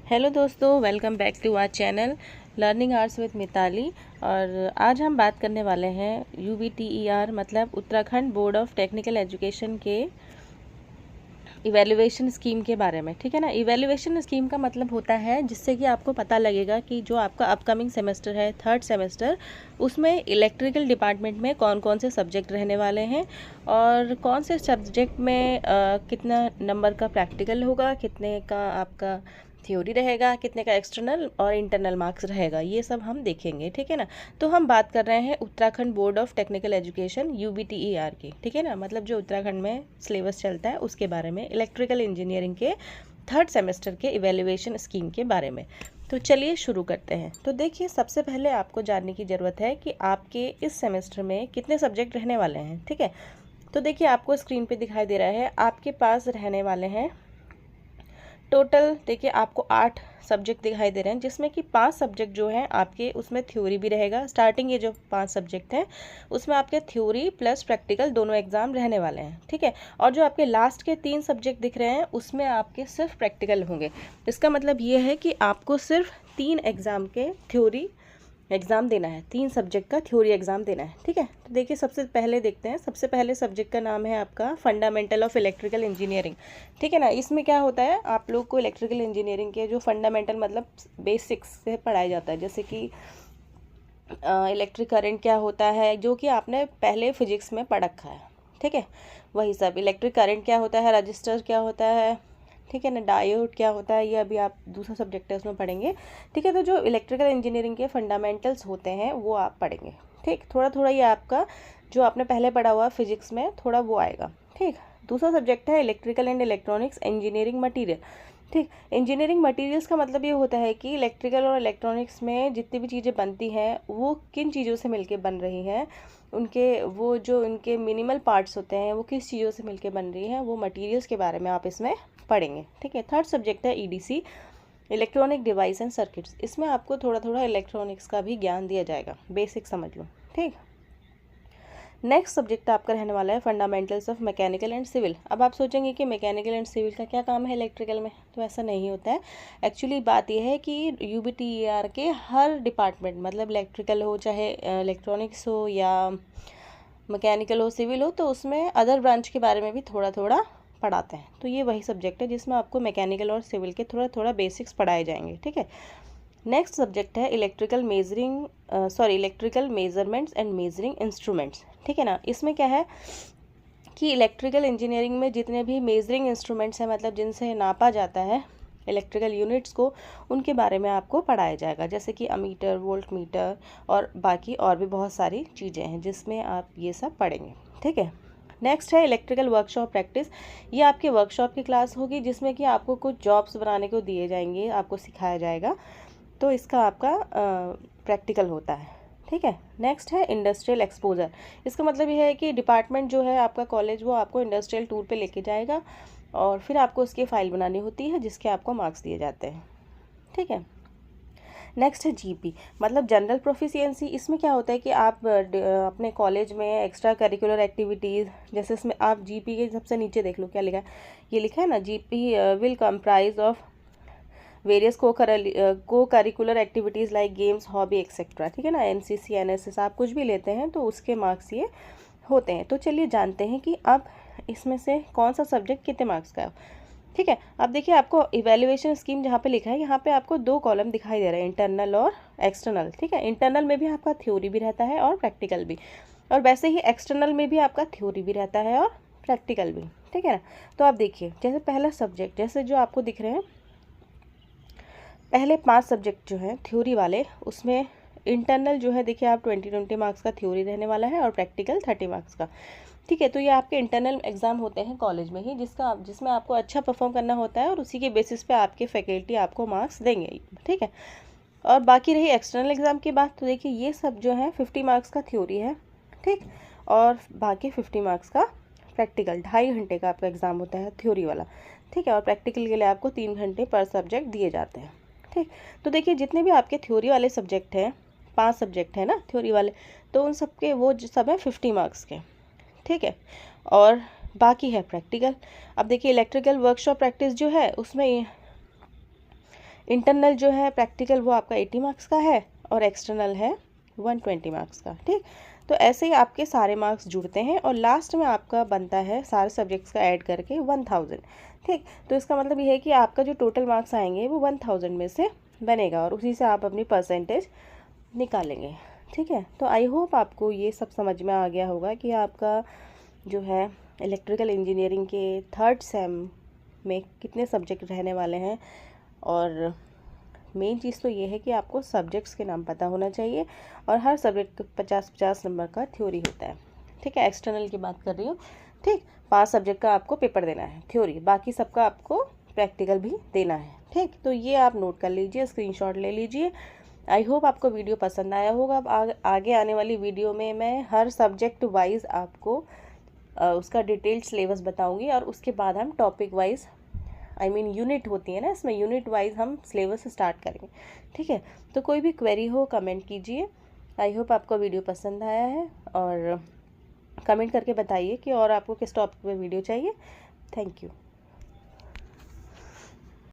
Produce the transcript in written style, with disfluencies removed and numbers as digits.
Hello दोस्तों, welcome back to our channel learning arts with Mitali. और आज हम बात करने वाले हैं UBTER मतलब Uttarakhand board of technical education के इवैल्यूएशन स्कीम के बारे में। ठीक है ना। इवैल्यूएशन स्कीम का मतलब होता है जिससे कि आपको पता लगेगा कि जो आपका अपकमिंग सेमेस्टर है, थर्ड सेमेस्टर, उसमें इलेक्ट्रिकल डिपार्टमेंट में कौन कौन से सब्जेक्ट रहने वाले हैं और कौन से सब्जेक्ट में कितना नंबर का प्रैक्टिकल होगा, कितने का आपका थ्योरी रहेगा, कितने का एक्सटर्नल और इंटरनल मार्क्स रहेगा, ये सब हम देखेंगे। ठीक है ना। तो हम बात कर रहे हैं Uttarakhand board of technical education UBTER की। ठीक है ना। मतलब जो उत्तराखंड में सिलेबस चलता है उसके बारे में, इलेक्ट्रिकल इंजीनियरिंग के थर्ड सेमेस्टर के इवैल्यूएशन स्कीम के बारे में। तो चलिए शुरू करते हैं। तो देखिए, सबसे पहले आपको जानने की ज़रूरत है कि आपके इस सेमेस्टर में कितने सब्जेक्ट रहने वाले हैं। ठीक है। तो देखिए, आपको स्क्रीन पे दिखाई दे रहा है, आपके पास रहने वाले हैं टोटल। देखिए, आपको 8 सब्जेक्ट दिखाई दे रहे हैं, जिसमें कि 5 सब्जेक्ट जो हैं आपके उसमें थ्योरी भी रहेगा। स्टार्टिंग ये जो 5 सब्जेक्ट हैं उसमें आपके थ्योरी प्लस प्रैक्टिकल दोनों एग्जाम रहने वाले हैं। ठीक है। और जो आपके लास्ट के 3 सब्जेक्ट दिख रहे हैं उसमें आपके सिर्फ प्रैक्टिकल होंगे। इसका मतलब ये है कि आपको सिर्फ 3 एग्ज़ाम के थ्योरी एग्ज़ाम देना है, 3 सब्जेक्ट का थ्योरी एग्ज़ाम देना है। ठीक है। तो देखिए, सबसे पहले देखते हैं। सबसे पहले सब्जेक्ट का नाम है आपका फंडामेंटल ऑफ इलेक्ट्रिकल इंजीनियरिंग। ठीक है ना। इसमें क्या होता है, आप लोग को इलेक्ट्रिकल इंजीनियरिंग के जो फंडामेंटल मतलब बेसिक्स से पढ़ाया जाता है, जैसे कि इलेक्ट्रिक करंट क्या होता है, जो कि आपने पहले फिजिक्स में पढ़ रखा है। ठीक है। वही सब, इलेक्ट्रिक करंट क्या होता है, रजिस्टर क्या होता है, ठीक है ना, डायोड क्या होता है, ये अभी आप दूसरा सब्जेक्ट है उसमें पढ़ेंगे। ठीक है। तो जो इलेक्ट्रिकल इंजीनियरिंग के फंडामेंटल्स होते हैं वो आप पढ़ेंगे। ठीक, थोड़ा थोड़ा ये आपका जो आपने पहले पढ़ा हुआ फिजिक्स में थोड़ा वो आएगा। ठीक। दूसरा सब्जेक्ट है electrical and electronics engineering material. ठीक। इंजीनियरिंग मटेरियल्स का मतलब ये होता है कि इलेक्ट्रिकल और इलेक्ट्रॉनिक्स में जितनी भी चीज़ें बनती हैं वो किन चीज़ों से मिलके बन रही हैं, उनके वो जो उनके मिनिमल पार्ट्स होते हैं वो किस चीज़ों से मिलके बन रही हैं, वो मटेरियल्स के बारे में आप इसमें पढ़ेंगे। ठीक है। थर्ड सब्जेक्ट है EDC electronic device and circuits. इसमें आपको थोड़ा थोड़ा इलेक्ट्रॉनिक्स का भी ज्ञान दिया जाएगा, बेसिक समझ लो। ठीक। नेक्स्ट सब्जेक्ट आपका रहने वाला है fundamentals of mechanical and civil. अब आप सोचेंगे कि मैकेनिकल एंड सिविल का क्या काम है इलेक्ट्रिकल में, तो ऐसा नहीं होता है। एक्चुअली बात यह है कि UBTER के हर डिपार्टमेंट, मतलब इलेक्ट्रिकल हो चाहे इलेक्ट्रॉनिक्स हो या मैकेनिकल हो सिविल हो, तो उसमें अदर ब्रांच के बारे में भी थोड़ा थोड़ा पढ़ाते हैं। तो ये वही सब्जेक्ट है जिसमें आपको मैकेनिकल और सिविल के थोड़ा थोड़ा बेसिक्स पढ़ाए जाएंगे। ठीक है। नेक्स्ट सब्जेक्ट है electrical measurements and measuring instruments. ठीक है ना। इसमें क्या है कि इलेक्ट्रिकल इंजीनियरिंग में जितने भी मेजरिंग इंस्ट्रूमेंट्स हैं, मतलब जिनसे नापा जाता है इलेक्ट्रिकल यूनिट्स को, उनके बारे में आपको पढ़ाया जाएगा, जैसे कि अमीटर, वोल्ट मीटर और बाकी और भी बहुत सारी चीज़ें हैं जिसमें आप ये सब पढ़ेंगे। ठीक है। नेक्स्ट है इलेक्ट्रिकल वर्कशॉप प्रैक्टिस। ये आपके वर्कशॉप की क्लास होगी जिसमें कि आपको कुछ जॉब्स बनाने को दिए जाएंगे, आपको सिखाया जाएगा, तो इसका आपका प्रैक्टिकल होता है। ठीक है। नेक्स्ट है इंडस्ट्रियल एक्सपोजर। इसका मतलब ये है कि डिपार्टमेंट जो है आपका कॉलेज, वो आपको इंडस्ट्रियल टूर पे लेके जाएगा और फिर आपको उसकी फ़ाइल बनानी होती है जिसके आपको मार्क्स दिए जाते हैं। ठीक है। नेक्स्ट है GP मतलब जनरल प्रोफिशिएंसी। इसमें क्या होता है कि आप अपने कॉलेज में एक्स्ट्रा करिकुलर एक्टिविटीज़, जैसे इसमें आप GP के सबसे नीचे देख लो क्या लिखा है, ये लिखा है ना, GP will comprise of various co curricular activities like games, hobby etcetera. ठीक है ना। NCC NSS आप कुछ भी लेते हैं तो उसके मार्क्स ये होते हैं। तो चलिए जानते हैं कि अब इसमें से कौन सा सब्जेक्ट कितने मार्क्स का है। ठीक है। अब देखिए, आपको इवैल्यूएशन स्कीम जहाँ पे लिखा है, यहाँ पे आपको 2 कॉलम दिखाई दे रहे हैं, इंटरनल और एक्सटर्नल। ठीक है। इंटरनल में भी आपका थ्योरी भी रहता है और प्रैक्टिकल भी, और वैसे ही एक्सटर्नल में भी आपका थ्योरी भी रहता है और प्रैक्टिकल भी। ठीक है ना। तो आप देखिए, जैसे पहला सब्जेक्ट, जैसे जो आपको दिख रहे हैं पहले 5 सब्जेक्ट जो हैं थ्योरी वाले, उसमें इंटरनल जो है देखिए आप 20 मार्क्स का थ्योरी रहने वाला है और प्रैक्टिकल 30 मार्क्स का। ठीक है। तो ये आपके इंटरनल एग्ज़ाम होते हैं कॉलेज में ही, जिसमें आपको अच्छा परफॉर्म करना होता है और उसी के बेसिस पे आपके फैकल्टी आपको मार्क्स देंगे। ठीक है। और बाकी रही एक्सटर्नल एग्ज़ाम की बात, तो देखिए ये सब जो है 50 मार्क्स का थ्योरी है। ठीक। और बाकी 50 मार्क्स का प्रैक्टिकल, 2.5 घंटे का आपका एग्ज़ाम होता है थ्योरी वाला। ठीक है। और प्रैक्टिकल के लिए आपको 3 घंटे पर सब्जेक्ट दिए जाते हैं। ठीक। तो देखिए, जितने भी आपके थ्योरी वाले सब्जेक्ट हैं, 5 सब्जेक्ट हैं ना थ्योरी वाले, तो उन सब के वो सब है 50 मार्क्स के। ठीक है। और बाकी है प्रैक्टिकल। अब देखिए, इलेक्ट्रिकल वर्कशॉप प्रैक्टिस जो है उसमें इंटरनल जो है प्रैक्टिकल वो आपका 80 मार्क्स का है और एक्सटर्नल है 120 मार्क्स का। ठीक, तो ऐसे ही आपके सारे मार्क्स जुड़ते हैं और लास्ट में आपका बनता है सारे सब्जेक्ट्स का ऐड करके 1000। ठीक, तो इसका मतलब ये है कि आपका जो टोटल मार्क्स आएंगे वो 1000 में से बनेगा और उसी से आप अपनी परसेंटेज निकालेंगे। ठीक है, तो आई होप आपको ये सब समझ में आ गया होगा कि आपका जो है इलेक्ट्रिकल इंजीनियरिंग के 3rd सेम में कितने सब्जेक्ट रहने वाले हैं। और मेन चीज़ तो ये है कि आपको सब्जेक्ट्स के नाम पता होना चाहिए और हर सब्जेक्ट 50-50 नंबर का थ्योरी होता है। ठीक है, एक्सटर्नल की बात कर रही हूँ। ठीक, 5 सब्जेक्ट का आपको पेपर देना है थ्योरी, बाकी सबका आपको प्रैक्टिकल भी देना है। ठीक, तो ये आप नोट कर लीजिए, स्क्रीनशॉट ले लीजिए। आई होप आपको वीडियो पसंद आया होगा। अब आगे आने वाली वीडियो में मैं हर सब्जेक्ट वाइज आपको उसका डिटेल्ड सिलेबस बताऊंगी और उसके बाद हम टॉपिक वाइज यूनिट होती है ना, इसमें यूनिट वाइज हम सिलेबस स्टार्ट करेंगे। ठीक है, तो कोई भी क्वेरी हो कमेंट कीजिए। आई होप आपको वीडियो पसंद आया है और कमेंट करके बताइए कि और आपको किस टॉपिक पे वीडियो चाहिए। Thank you.